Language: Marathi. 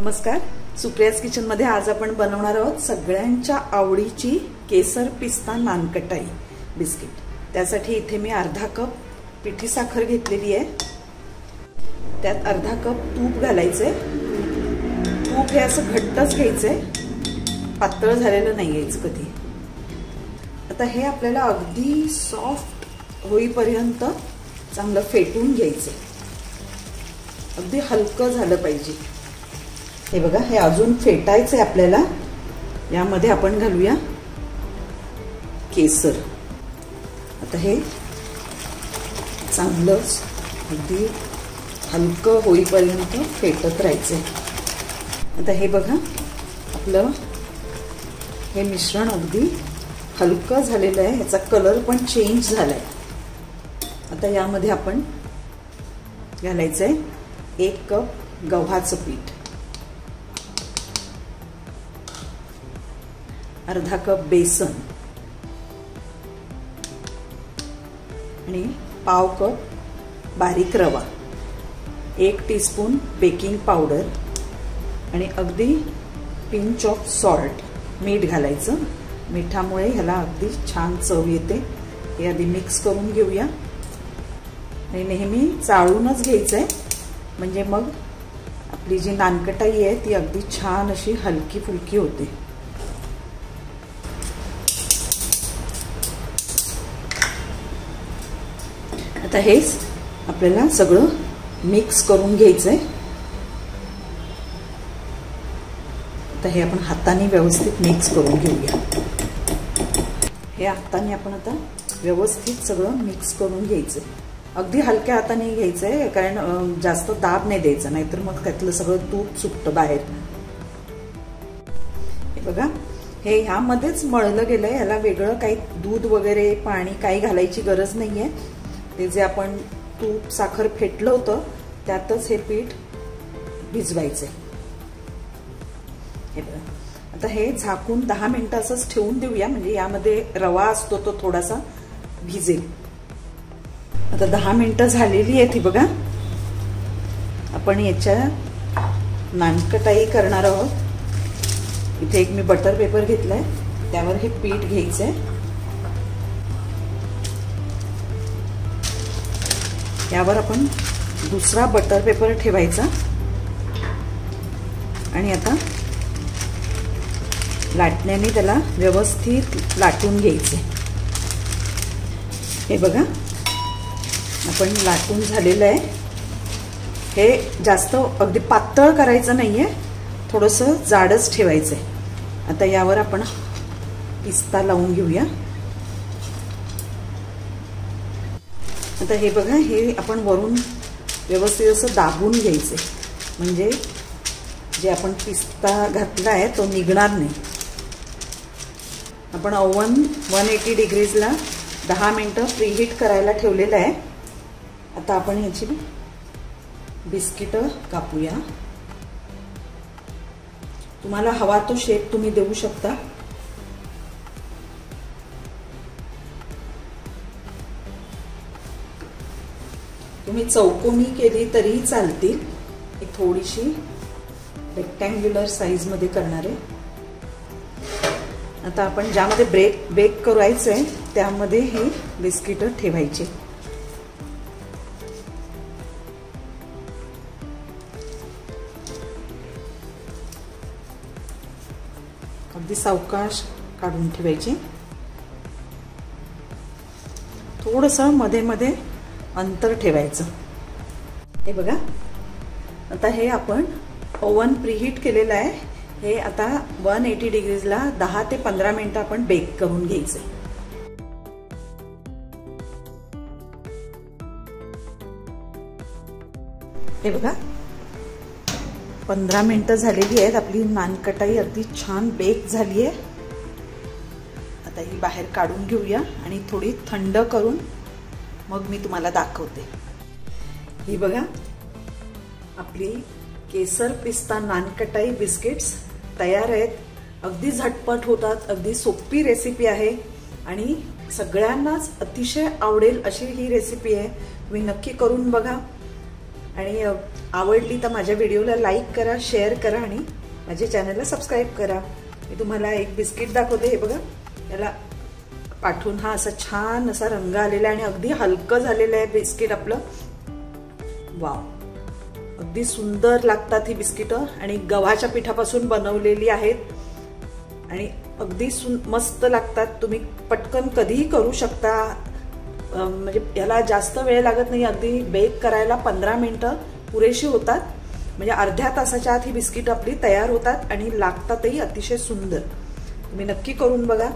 नमस्कार, सुप्रियाज किचन मध्ये आज आपण बनवणार आहोत सगळ्यांच्या आवडीची केसर पिस्ता नानकटाई बिस्किट। त्यासाठी इथे मी अर्धा कप पिठी साखर घेतलेली आहे। त्यात अर्धा कप तूप घालायचे। तूप हे असं घट्टच घ्यायचे, पातळ झालेलं नाही घ्यायचं कधी। आता हे आपल्याला अगदी सॉफ्ट होईपर्यंत चांगलं फेटून घ्यायचे। अगदी हलकं झालं पाहिजे। हे बघा, हे अजून फेटायचं आहे आपल्याला। यामध्ये आपण घालूया केसर। आता हे चांगलं अगदी हलकं होईपर्यंत फेटत राहायचं। आता हे बघा, आपलं हे मिश्रण अगदी हलकं झालेलं आहे। ह्याचा कलर पण चेंज झालाय। आता यामध्ये आपण घालायचंय 1 कप गव्हाचं पीठ, अर्धा कप बेसन आणि पाव कप बारीक रवा, 1 टीस्पून बेकिंग पावडर आणि अगदी पिंच ऑफ सॉल्ट, मीठ घालायचं। मिठामुळे ह्याला अगदी छान चव येते। हे आधी मिक्स करून घेऊया आणि नेहमी चाळूनच घ्यायचंय, म्हणजे मग आपली जी नानकटाई आहे ती अगदी छान अशी हलकी फुलकी होते। आता हेच आपल्याला सगळं मिक्स करून घ्यायचंय। आता हे आपण हाताने व्यवस्थित मिक्स करून घेऊया। हे हाताने आपण आता व्यवस्थित सगळं मिक्स करून घ्यायचंय। अगदी हलक्या हाताने घ्यायचंय, कारण जास्त दाब नाही द्यायचा, नाहीतर मग त्यातलं सगळं तूप सुटतं बाहेर। हे बघा, हे ह्यामध्येच मळलं गेलंय। ह्याला वेगळं काही दूध वगैरे पाणी काही घालायची गरज नाहीये। ते जे आपण तूप साखर फेटलं होतं त्यातच हे पीठ भिजवायचंय। हे बघा, आता हे झाकून 10 मिनिटं असंच ठेवून देऊया, म्हणजे यामध्ये रवा असतो तो थोडासा भिजेल। आता 10 मिनिटं झालेली आहेत। ही बघा, आपण याच्या नानकटाई करणार आहोत। इथे एक मी बटर पेपर घेतलाय, त्यावर हे पीठ घ्यायचंय। यावर आपण दुसरा बटर पेपर ठेवायचा आणि आता लाटण्याने त्याला व्यवस्थित लाटून घ्यायचे। हे बघा, आपण लाटून झालेलं आहे। हे जास्त अगदी पातळ करायचं नाहीये, थोडंसं जाडच ठेवायचंय। आता यावर आपण पिस्ता लावून घेऊया। आता हे बघा, हे आपण वरून व्यवस्थित असं दाबून घ्यायचे, म्हणजे जे आपण पिस्ता घातला आहे तो निघणार नाही। आपण ओव्हन 180 डिग्रीजला 10 मिनिटं प्रीहीट करायला ठेवलेलं आहे। आता आपण ह्याची बिस्किट कापूया। तुम्हाला हवा तो शेप तुम्ही देऊ शकता। तुम्ही चौकोनी केली तरी चालतील। एक थोडीशी रेक्टँग्युलर साइज मध्ये करणार आहे। आता आपण ज्यामध्ये बेक करायचंय त्यामध्ये हे बिस्किट ठेवायचे। अगदी सावकाश काढून ठेवायचे। थोडंसं मध्ये मध्ये अंतर ठेवायचं। हे बघा, आता हे आपण ओव्हन प्रीहीट केलेलं आहे। हे आता 180 डिग्रीजला 10 ते 15 मिनिटं आपण बेक करून घ्यायचे। हे बघा, 15 मिनिटं झालेली आहेत। आपली नानकटाई अगदी छान बेक झाली आहे। आता ही बाहेर काढून घेऊया आणि थोडी थंड करून मग मी तुम्हाला दाखवते। ही बघा, आपली केसर पिस्ता नानकटाई बिस्किट्स तयार आहेत। अगदी झटपट होतात, अगदी सोपी रेसिपी आहे आणि सगळ्यांनाच अतिशय आवडेल अशी ही रेसिपी आहे। तुम्ही नक्की करून बघा। आणि आवडली तर माझ्या व्हिडिओला लाईक करा, शेअर करा आणि माझ्या चॅनलला सबस्क्राईब करा. मी तुम्हाला एक बिस्किट दाखवते. हे बघा, याला पाठून हा असा छान असा रंग आलेला आहे आणि अगदी हलकं झालेलं आहे बिस्किट आपलं. वाव, अगदी सुंदर लागतात ही बिस्किटं आणि गव्हाच्या पिठापासून बनवलेली आहेत आणि अगदी मस्त लागतात. तुम्ही पटकन कधीही करू शकता. म्हणजे याला जास्त वेळ लागत नाही. अगदी बेक करायला 15 मिनिटं पुरेशी होतात. म्हणजे अर्ध्या तासाच्या आत ही बिस्किट आपली तयार होतात आणि लागतातही अतिशय सुंदर. तुम्ही नक्की करून बघा.